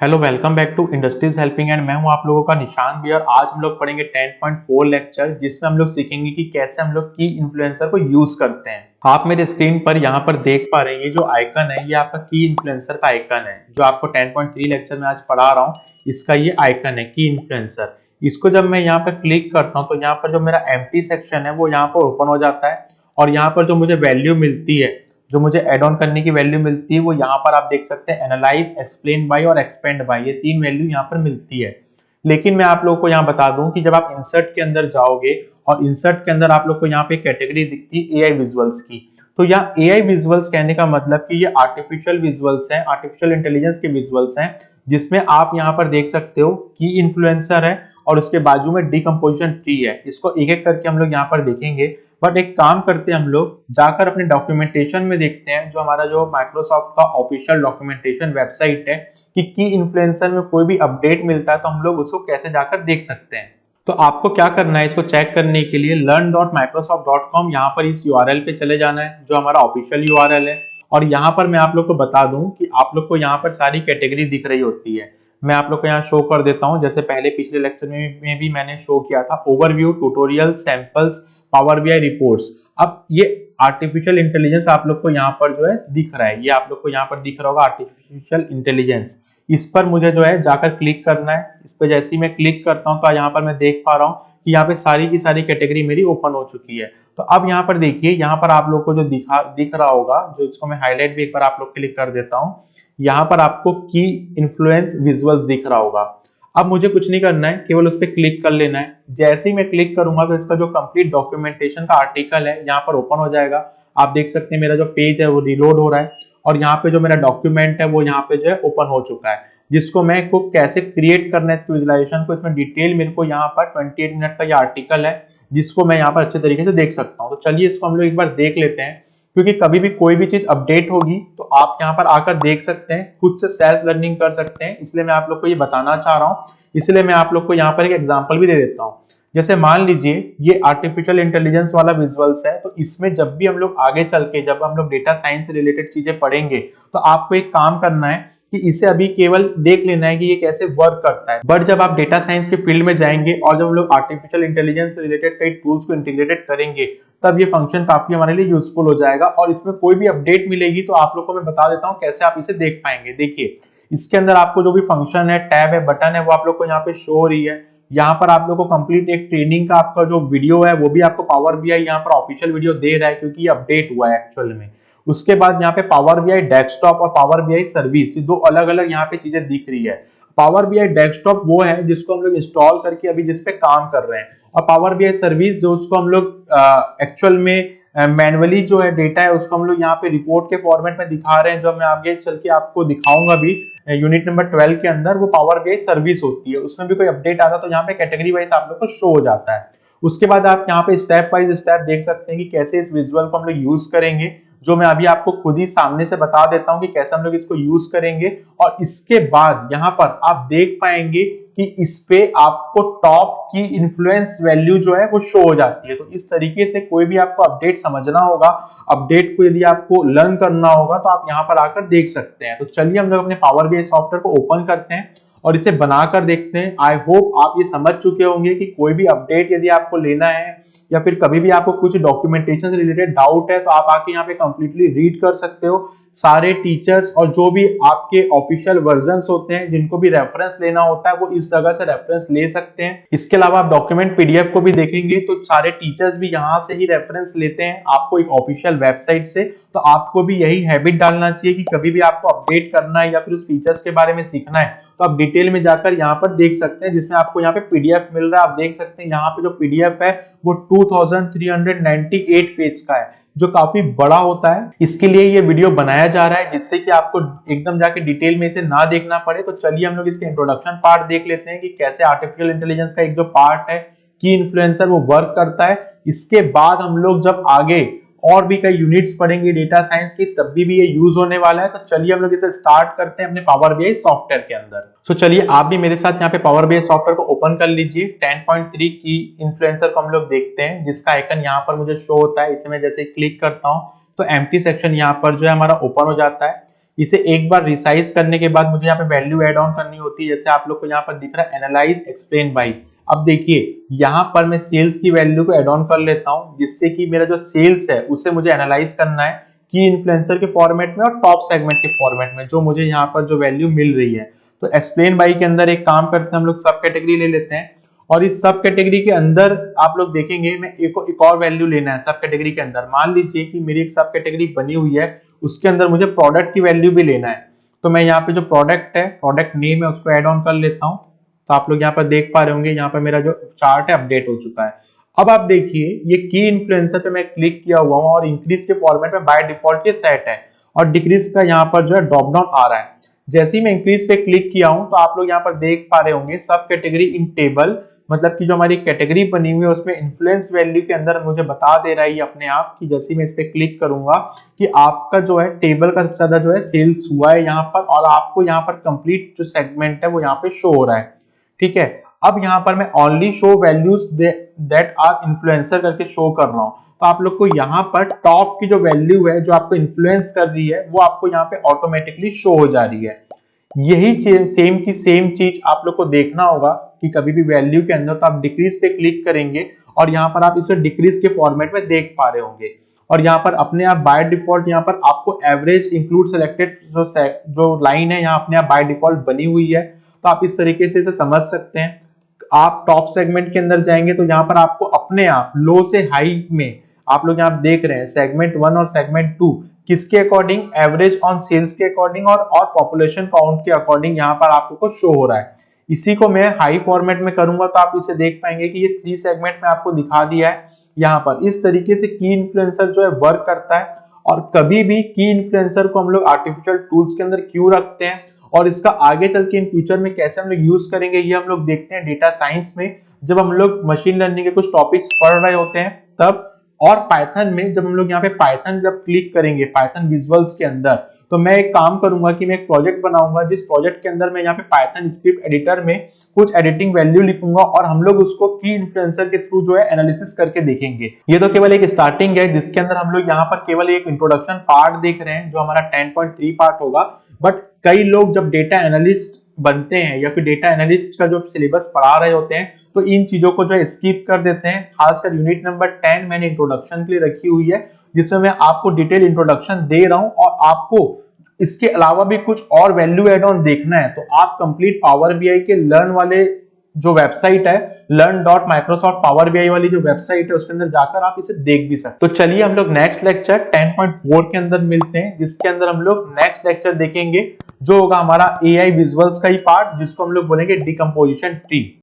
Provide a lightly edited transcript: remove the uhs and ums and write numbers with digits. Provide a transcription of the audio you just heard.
Hello welcome back to industries helping and मैं हूं आप लोगों का निशान भी। और आज हम लोग पढ़ेंगे 10.4 लेक्चर जिसमें हम लोग सीखेंगे कि कैसे हम लोग की इन्फ्लुएंसर को यूज करते हैं। आप मेरे स्क्रीन पर यहाँ पर देख पा रहे हैं, ये जो आइकन है ये आपका की इन्फ्लुएंसर का आइकन है जो आपको 10.3 लेक्चर में आज पढ़ा रहा हूँ। इसका ये आइकन है की इन्फ्लुएंसर। इसको जब मैं यहाँ पर क्लिक करता हूँ तो यहाँ पर जो मेरा एम्प्टी सेक्शन है वो यहाँ पर ओपन हो जाता है और यहाँ पर जो मुझे वैल्यू मिलती है, जो मुझे ऐड ऑन करने की वैल्यू मिलती है, वो यहाँ पर आप देख सकते हैं एनालाइज, एक्सप्लेन बाय और एक्सपेंड बाय, ये तीन वैल्यू यहाँ पर मिलती है। लेकिन मैं आप लोगों को यहाँ बता दूं कि जब आप इंसर्ट के अंदर जाओगे और इंसर्ट के अंदर आप लोग को यहाँ पे कैटेगरी दिखती है एआई विजुअल्स की, तो यहाँ एआई विजुअल्स कहने का मतलब कि ये आर्टिफिशियल विजुअल्स हैं, आर्टिफिशियल इंटेलिजेंस के विजुअल्स हैं, जिसमें आप यहाँ पर देख सकते हो की इन्फ्लुएंसर है और उसके बाजू में डिकम्पोजिशन ट्री है। इसको एक एक करके हम लोग यहाँ पर देखेंगे, बट एक काम करते हैं, हम लोग जाकर अपने डॉक्यूमेंटेशन में देखते हैं, जो हमारा जो माइक्रोसॉफ्ट का ऑफिशियल डॉक्यूमेंटेशन वेबसाइट है, कि की इन्फ्लुएंसर में कोई भी अपडेट मिलता है तो हम लोग उसको कैसे जाकर देख सकते हैं। तो आपको क्या करना है, इसको चेक करने के लिए learn.microsoft.com यहाँ पर इस यूआरएल पे चले जाना है जो हमारा ऑफिशियल यूआरएल है। और यहाँ पर मैं आप लोग को बता दूं कि आप लोग को यहाँ पर सारी कैटेगरी दिख रही होती है। मैं आप लोग को यहाँ शो कर देता हूँ, जैसे पहले पिछले लेक्चर में भी मैंने शो किया था, overview, tutorial, samples, power BI reports. अब ये आर्टिफिशियल इंटेलिजेंस आप लोग को यहाँ पर जो है दिख रहा है, ये आप लोग को यहाँ पर दिख रहा होगा आर्टिफिशियल इंटेलिजेंस। इस पर मुझे जो है जाकर क्लिक करना है। इस पर जैसे ही मैं क्लिक करता हूँ तो यहाँ पर मैं देख पा रहा हूँ कि यहाँ पे सारी की सारी कैटेगरी मेरी ओपन हो चुकी है। तो अब यहाँ पर देखिए, यहाँ पर आप लोग को जो दिख रहा होगा, जो इसको मैं हाईलाइट भी एक बार आप लोग के लिए कर देता हूँ, यहाँ पर आपको की इन्फ्लुएंस विजुअल्स दिख रहा होगा। अब मुझे कुछ नहीं करना है, केवल उस पर क्लिक कर लेना है। जैसे ही मैं क्लिक करूंगा तो इसका जो कंप्लीट डॉक्यूमेंटेशन का आर्टिकल है यहाँ पर ओपन हो जाएगा। आप देख सकते हैं मेरा जो पेज है वो रिलोड हो रहा है और यहाँ पे जो मेरा डॉक्यूमेंट है वो यहाँ पे जो है ओपन हो चुका है, जिसको मैं को कैसे क्रिएट करना है इसकी विजुअलाइजेशन को, इसमें डिटेल मेरे को यहाँ पर 28 मिनट का ये आर्टिकल है जिसको मैं यहाँ पर अच्छे तरीके से देख सकता हूँ। तो चलिए इसको हम लोग एक बार देख लेते हैं, क्योंकि कभी भी कोई भी चीज अपडेट होगी तो आप यहाँ पर आकर देख सकते हैं, खुद से सेल्फ लर्निंग कर सकते हैं। इसलिए मैं आप लोग को ये बताना चाह रहा हूँ। इसलिए मैं आप लोग को यहाँ पर एक एग्जांपल भी दे देता हूँ। जैसे मान लीजिए ये आर्टिफिशियल इंटेलिजेंस वाला विजुअल्स है, तो इसमें जब भी हम लोग आगे चल के जब हम लोग डेटा साइंस से रिलेटेड चीजें पढ़ेंगे तो आपको एक काम करना है कि इसे अभी केवल देख लेना है कि ये कैसे वर्क करता है। बट जब आप डेटा साइंस के फील्ड में जाएंगे और जब हम लोग आर्टिफिशियल इंटेलिजेंस से रिलेटेड कई टूल्स को इंटीग्रेटेड करेंगे तब ये फंक्शन काफी हमारे लिए यूजफुल हो जाएगा। और इसमें कोई भी अपडेट मिलेगी तो आप लोग को मैं बता देता हूँ कैसे आप इसे देख पाएंगे। देखिए, इसके अंदर आपको जो भी फंक्शन है, टैब है, बटन है, वो आप लोग को यहाँ पे शो हो रही है। यहाँ पर आप लोग को कंप्लीट एक ट्रेनिंग का आपका जो वीडियो है वो भी आपको पावर बीआई यहाँ पर ऑफिशियल वीडियो दे रहा है, क्योंकि ये अपडेट हुआ है एक्चुअल में। उसके बाद यहाँ पे पावर बीआई डेस्कटॉप और पावर बीआई सर्विस, ये दो अलग अलग यहाँ पे चीजें दिख रही है। पावर बीआई डेस्कटॉप वो है जिसको हम लोग इंस्टॉल करके अभी जिसपे काम कर रहे हैं, और पावर बीआई सर्विस जो उसको हम लोग एक्चुअल में मैनुअली जो है डेटा है उसको हम लोग यहाँ पे रिपोर्ट के फॉर्मेट में दिखा रहे हैं, जो मैं आगे चल के आपको दिखाऊंगा भी। यूनिट नंबर 12 के अंदर वो पावर बीआई सर्विस होती है, उसमें भी कोई अपडेट आता है तो यहाँ पे कैटेगरी वाइज आप लोग को शो हो जाता है। उसके बाद आप यहाँ पे स्टेप वाइज स्टेप देख सकते हैं कि कैसे इस विजुअल को हम लोग यूज करेंगे, जो मैं अभी आपको खुद ही सामने से बता देता हूं कि कैसे हम लोग इसको यूज करेंगे। और इसके बाद यहाँ पर आप देख पाएंगे कि इस पे आपको टॉप की इन्फ्लुएंस वैल्यू जो है वो शो हो जाती है। तो इस तरीके से कोई भी आपको अपडेट समझना होगा, अपडेट को यदि आपको लर्न करना होगा तो आप यहाँ पर आकर देख सकते हैं। तो चलिए हम लोग अपने पावर बीआई सॉफ्टवेयर को ओपन करते हैं और इसे बनाकर देखते हैं। आई होप आप ये समझ चुके होंगे कि कोई भी अपडेट यदि आपको लेना है या फिर कभी भी आपको कुछ डॉक्यूमेंटेशन से रिलेटेड डाउट है तो आप आके यहाँ पे कंप्लीटली रीड कर सकते हो। सारे टीचर्स और जो भी आपके ऑफिशियल वर्जन्स होते हैं जिनको भी रेफरेंस लेना होता है वो इस जगह से रेफरेंस ले सकते हैं। इसके अलावा आप डॉक्यूमेंट पीडीएफ को भी देखेंगे तो सारे टीचर्स भी यहाँ से ही रेफरेंस लेते हैं आपको एक ऑफिशियल वेबसाइट से। तो आपको भी यही हैबिट डालना चाहिए कि कभी भी आपको अपडेट करना है या फिर उस फीचर्स के बारे में सीखना है तो आप डिटेल में जाकर यहाँ पर देख सकते हैं, जिसमें आपको यहाँ पे पीडीएफ मिल रहा है। आप देख सकते हैं यहाँ पे जो पीडीएफ है वो 2398 पेज का है, जो काफी बड़ा होता है। इसके लिए ये वीडियो बनाया जा रहा है जिससे कि आपको एकदम जाके डिटेल में इसे ना देखना पड़े। तो चलिए हम लोग इसके इंट्रोडक्शन पार्ट देख लेते हैं कि कैसे आर्टिफिशियल इंटेलिजेंस का एक जो पार्ट है की इन्फ्लुएंसर वो वर्क करता है। इसके बाद हम लोग जब आगे और भी कई यूनिट्स पढ़ेंगे डेटा साइंस की तब भी ये यूज होने वाला है। तो चलिए हम लोग इसे स्टार्ट करते हैं अपने पावर बीआई सॉफ्टवेयर के अंदर। तो चलिए आप भी मेरे साथ यहाँ पे पावर बीआई सॉफ्टवेयर को ओपन कर लीजिए। 10.3 की इन्फ्लुएंसर को हम लोग देखते हैं, जिसका आइकन यहाँ पर मुझे शो होता है। इसे मैं जैसे क्लिक करता हूँ तो एम्प्टी सेक्शन यहाँ पर जो है हमारा ओपन हो जाता है। इसे एक बार रिसाइज करने के बाद मुझे यहाँ पे वैल्यू एड ऑन करनी होती है। जैसे आप लोग को यहाँ पर दिख रहा है एनालाइज एक्सप्लेन बाय। अब देखिए यहाँ पर मैं सेल्स की वैल्यू को एड ऑन कर लेता हूँ, जिससे कि मेरा जो सेल्स है उसे मुझे एनालाइज करना है की इन्फ्लुएंसर के फॉर्मेट में और टॉप सेगमेंट के फॉर्मेट में, जो मुझे यहाँ पर जो वैल्यू मिल रही है। तो एक्सप्लेन बाय के अंदर एक काम करते हैं, हम लोग सब कैटेगरी ले लेते हैं और इस सब कैटेगरी के अंदर आप लोग देखेंगे मैं एक और वैल्यू लेना है सब कैटेगरी के अंदर। मान लीजिए कि मेरी एक सब कैटेगरी बनी हुई है, उसके अंदर मुझे प्रोडक्ट की वैल्यू भी लेना है। तो मैं यहाँ पे जो प्रोडक्ट है, प्रोडक्ट नेम है, उसको ऐड ऑन कर लेता हूँ। तो आप लोग यहाँ पर देख पा रहे होंगे, यहाँ पर मेरा जो चार्ट है अपडेट हो चुका है। अब आप देखिए ये की इन्फ्लुएंसर पे मैं क्लिक किया हुआ हूँ और इंक्रीज के फॉर्मेट में बाय डिफॉल्ट ये सेट है और डिक्रीज का यहाँ पर जो है ड्रॉप डाउन आ रहा है। जैसे ही मैं इंक्रीज पे क्लिक किया हूं तो आप लोग यहाँ पर देख पा रहे होंगे सब कैटेगरी इन टेबल, मतलब कि जो हमारी कैटेगरी बनी हुई है उसमें इन्फ्लुएंस वैल्यू के अंदर मुझे बता दे रहा है अपने आप कि जैसे ही मैं इस पे क्लिक करूंगा कि आपका जो है टेबल का सबसे ज्यादा जो है सेल्स हुआ है यहाँ पर, और आपको यहाँ पर कंप्लीट जो सेगमेंट है वो यहाँ पे शो हो रहा है। ठीक है, अब यहाँ पर मैं only show values that are influencer करके शो कर रहा हूँ। तो आप लोग को यहाँ पर टॉप की जो वैल्यू है जो आपको इन्फ्लुएंस कर रही है वो आपको यहाँ पे ऑटोमेटिकली शो हो जा रही है। यही सेम की सेम चीज आप लोग को देखना होगा कि कभी भी वैल्यू के अंदर तो आप डिक्रीज पे क्लिक करेंगे और यहाँ पर आप इसे डिक्रीज के फॉर्मेट में देख पा रहे होंगे। और यहाँ पर अपने आप बाय डिफॉल्ट यहाँ पर आपको एवरेज इंक्लूड सेलेक्टेड जो लाइन है यहाँ अपने आप बाय डिफॉल्ट बनी हुई है। तो आप इस तरीके से इसे समझ सकते हैं। आप टॉप सेगमेंट के अंदर जाएंगे तो यहाँ पर आपको अपने आप लो से हाई में आप लोग यहाँ देख रहे हैं सेगमेंट 1 और सेगमेंट 2 किसके अकॉर्डिंग, एवरेज ऑन सेल्स के अकॉर्डिंग और पॉपुलेशन काउंट के अकॉर्डिंग यहाँ पर आपको शो हो रहा है। इसी को मैं हाई फॉर्मेट में करूंगा तो आप इसे देख पाएंगे कि ये 3 सेगमेंट में आपको दिखा दिया है। यहाँ पर इस तरीके से की इन्फ्लुएंसर जो है वर्क करता है। और कभी भी की इन्फ्लुएंसर को हम लोग आर्टिफिशियल टूल्स के अंदर क्यों रखते हैं और इसका आगे चल के इन फ्यूचर में कैसे हम लोग यूज करेंगे, ये हम लोग देखते हैं डेटा साइंस में जब हम लोग मशीन लर्निंग के कुछ टॉपिक्स पढ़ रहे होते हैं तब। और पाइथन में जब हम लोग यहाँ पे पाइथन जब क्लिक करेंगे पाइथन विजुअल्स के अंदर, तो मैं एक काम करूंगा कि मैं एक प्रोजेक्ट बनाऊंगा जिस प्रोजेक्ट के अंदर मैं यहाँ पे पाइथन स्क्रिप्ट एडिटर में कुछ एडिटिंग वैल्यू लिखूंगा और हम लोग उसको की इन्फ्लुएंसर के थ्रू जो है एनालिसिस करके देखेंगे। ये तो केवल एक स्टार्टिंग है जिसके अंदर हम लोग यहाँ पर केवल एक इंट्रोडक्शन पार्ट देख रहे हैं जो हमारा 10.3 पार्ट होगा। बट कई लोग जब डेटा एनालिस्ट बनते हैं या फिर डेटा एनालिस्ट का जो सिलेबस पढ़ा रहे होते हैं तो इन चीजों को जो है स्किप कर देते हैं। खासकर यूनिट नंबर 10 मैंने इंट्रोडक्शन के लिए रखी हुई है जिसमें मैं आपको डिटेल इंट्रोडक्शन दे रहा हूं और आपको इसके अलावा भी कुछ और वैल्यू एड ऑन देखना है तो आप कंप्लीट पावर बीआई के लर्न वाले जो वेबसाइट है learn.microsoft पावर बीआई वाली जो वेबसाइट है उसके अंदर जाकर आप इसे देख भी सकते। तो चलिए हम लोग नेक्स्ट लेक्चर 10.4 के अंदर मिलते हैं जिसके अंदर हम लोग नेक्स्ट लेक्चर देखेंगे जो होगा हमारा एआई विजुअल्स का ही पार्ट जिसको हम लोग बोलेंगे डिकम्पोजिशन ट्री।